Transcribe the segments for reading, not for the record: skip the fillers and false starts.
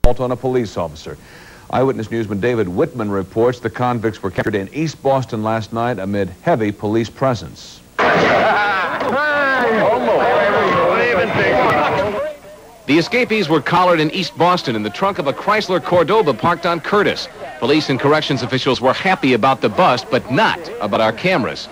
assault on a police officer. Eyewitness newsman David Whitman reports the convicts were captured in East Boston last night amid heavy police presence. The escapees were collared in East Boston in the trunk of a Chrysler Cordoba parked on Curtis. Police and corrections officials were happy about the bust, but not about our cameras.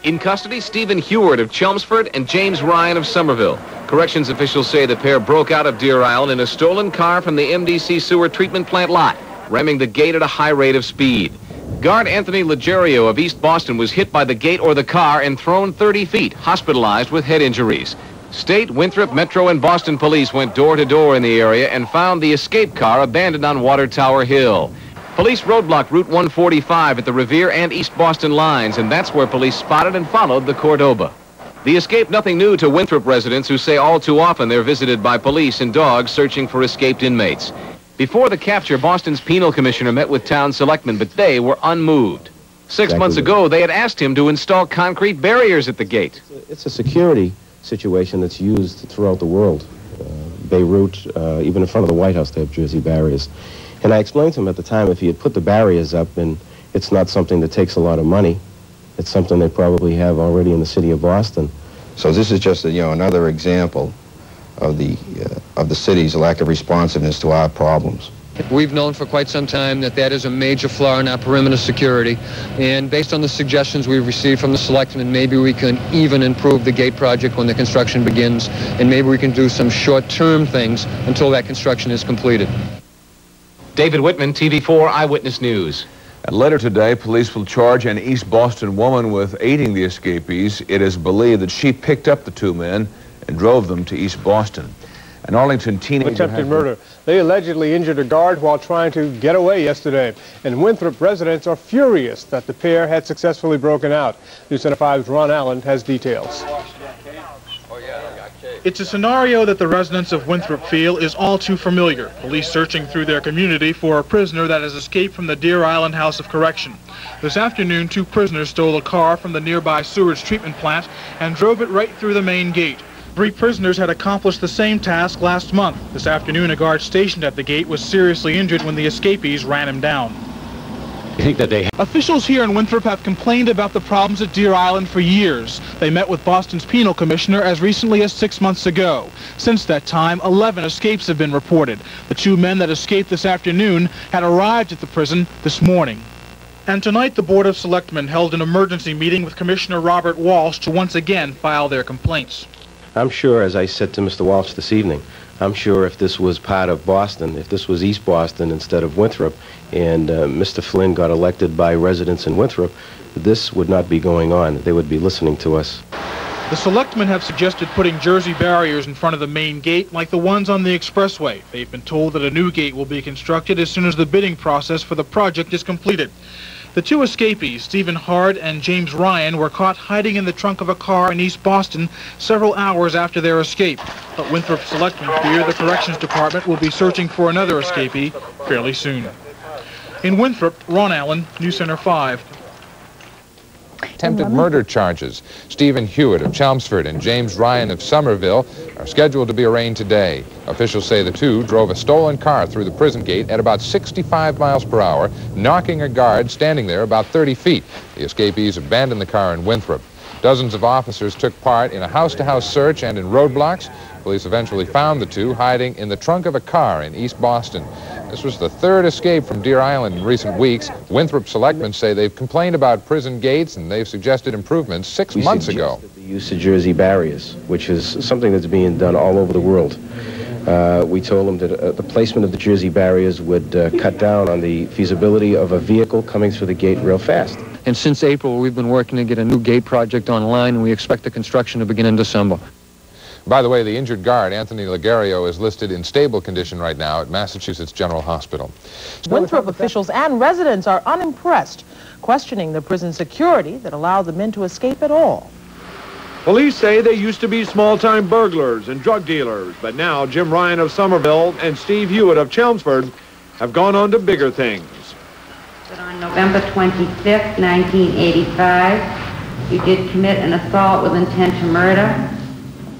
In custody, Stephen Heward of Chelmsford and James Ryan of Somerville. Corrections officials say the pair broke out of Deer Island in a stolen car from the MDC sewer treatment plant lot, ramming the gate at a high rate of speed. Guard Anthony Legerio of East Boston was hit by the gate or the car and thrown 30 feet, hospitalized with head injuries. State, Winthrop, Metro, and Boston police went door to door in the area and found the escape car abandoned on Water Tower Hill. Police roadblocked Route 145 at the Revere and East Boston lines, and that's where police spotted and followed the Cordoba. The escape nothing new to Winthrop residents who say all too often they're visited by police and dogs searching for escaped inmates. Before the capture, Boston's penal commissioner met with town selectmen, but they were unmoved. 6 months ago, they had asked him to install concrete barriers at the gate. It's a security situation that's used throughout the world. Beirut, even in front of the White House, they have Jersey barriers. And I explained to him at the time, if he had put the barriers up, and it's not something that takes a lot of money, it's something they probably have already in the city of Boston. So this is just another example of the city's lack of responsiveness to our problems. We've known for quite some time that that is a major flaw in our perimeter security, and based on the suggestions we've received from the selectmen, maybe we can even improve the gate project when the construction begins, and maybe we can do some short-term things until that construction is completed. David Whitman, TV4 Eyewitness News. And later today, police will charge an East Boston woman with aiding the escapees. It is believed that she picked up the two men and drove them to East Boston. An Arlington teenager attempted murder. They allegedly injured a guard while trying to get away yesterday. And Winthrop residents are furious that the pair had successfully broken out. News Center 5's Ron Allen has details. It's a scenario that the residents of Winthrop feel is all too familiar. Police searching through their community for a prisoner that has escaped from the Deer Island House of Correction. This afternoon, two prisoners stole a car from the nearby sewage treatment plant and drove it right through the main gate. 3 prisoners had accomplished the same task last month. This afternoon, a guard stationed at the gate was seriously injured when the escapees ran him down. Officials here in Winthrop have complained about the problems at Deer Island for years. They met with Boston's penal commissioner as recently as 6 months ago. Since that time, 11 escapes have been reported. The 2 men that escaped this afternoon had arrived at the prison this morning. And tonight, the Board of Selectmen held an emergency meeting with Commissioner Robert Walsh to once again file their complaints. I'm sure, as I said to Mr. Walsh this evening, I'm sure if this was part of Boston, if this was East Boston instead of Winthrop, and Mr. Flynn got elected by residents in Winthrop, this would not be going on. They would be listening to us. The selectmen have suggested putting Jersey barriers in front of the main gate like the ones on the expressway. They've been told that a new gate will be constructed as soon as the bidding process for the project is completed. The 2 escapees, Stephen Hard and James Ryan, were caught hiding in the trunk of a car in East Boston several hours after their escape. But Winthrop selectmen fear the corrections department will be searching for another escapee fairly soon. In Winthrop, Ron Allen, News Center 5. Attempted murder charges. Stephen Hewitt of Chelmsford and James Ryan of Somerville are scheduled to be arraigned today. Officials say the 2 drove a stolen car through the prison gate at about 65 miles per hour, knocking a guard standing there about 30 feet. The escapees abandoned the car in Winthrop. Dozens of officers took part in a house-to-house search and in roadblocks. Police eventually found the 2 hiding in the trunk of a car in East Boston. This was the 3rd escape from Deer Island in recent weeks. Winthrop selectmen say they've complained about prison gates and they've suggested improvements 6 months ago. The use of Jersey barriers, which is something that's being done all over the world. We told them that the placement of the Jersey barriers would cut down on the feasibility of a vehicle coming through the gate real fast. And since April, we've been working to get a new gate project online, and we expect the construction to begin in December. By the way, the injured guard, Anthony Legerio, is listed in stable condition right now at Massachusetts General Hospital. Winthrop officials and residents are unimpressed, questioning the prison security that allowed the men to escape at all. Police say they used to be small-time burglars and drug dealers, but now Jim Ryan of Somerville and Steve Hewitt of Chelmsford have gone on to bigger things. But on November 25th, 1985, you did commit an assault with intent to murder.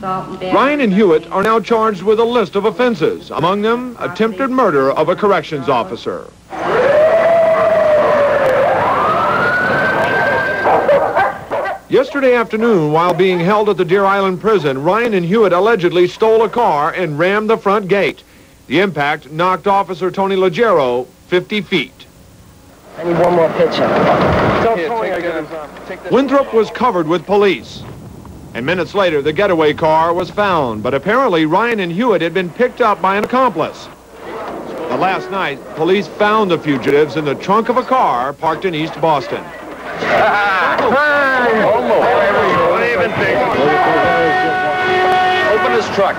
assault and battery. Ryan and Hewitt are now charged with a list of offenses, among them attempted murder of a corrections officer. Yesterday afternoon, while being held at the Deer Island prison, Ryan and Hewitt allegedly stole a car and rammed the front gate. The impact knocked Officer Tony Leggero 50 feet. I need one more picture. Winthrop was covered with police. And minutes later, the getaway car was found, but apparently Ryan and Hewitt had been picked up by an accomplice. But last night, police found the fugitives in the trunk of a car parked in East Boston. Almost. Don't even think. Open his truck.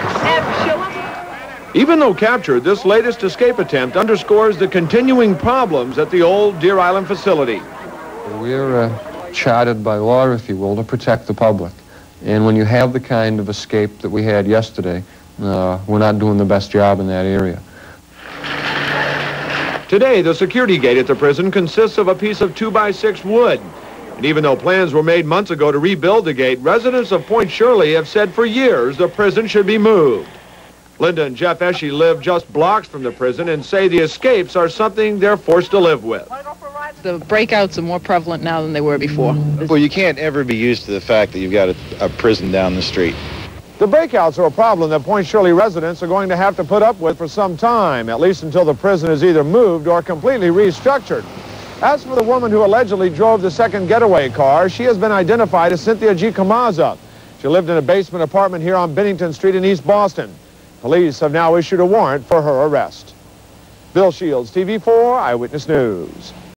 Even though captured, this latest escape attempt underscores the continuing problems at the old Deer Island facility. We're chartered by law, if you will, to protect the public. And when you have the kind of escape that we had yesterday, we're not doing the best job in that area. Today, the security gate at the prison consists of a piece of 2x6 wood. And even though plans were made months ago to rebuild the gate, residents of Point Shirley have said for years the prison should be moved. Linda and Jeff Esche live just blocks from the prison and say the escapes are something they're forced to live with. The breakouts are more prevalent now than they were before. Well, you can't ever be used to the fact that you've got a prison down the street. The breakouts are a problem that Point Shirley residents are going to have to put up with for some time, at least until the prison is either moved or completely restructured. As for the woman who allegedly drove the second getaway car, she has been identified as Cynthia G. Camaza. She lived in a basement apartment here on Bennington Street in East Boston. Police have now issued a warrant for her arrest. Bill Shields, TV4 Eyewitness News.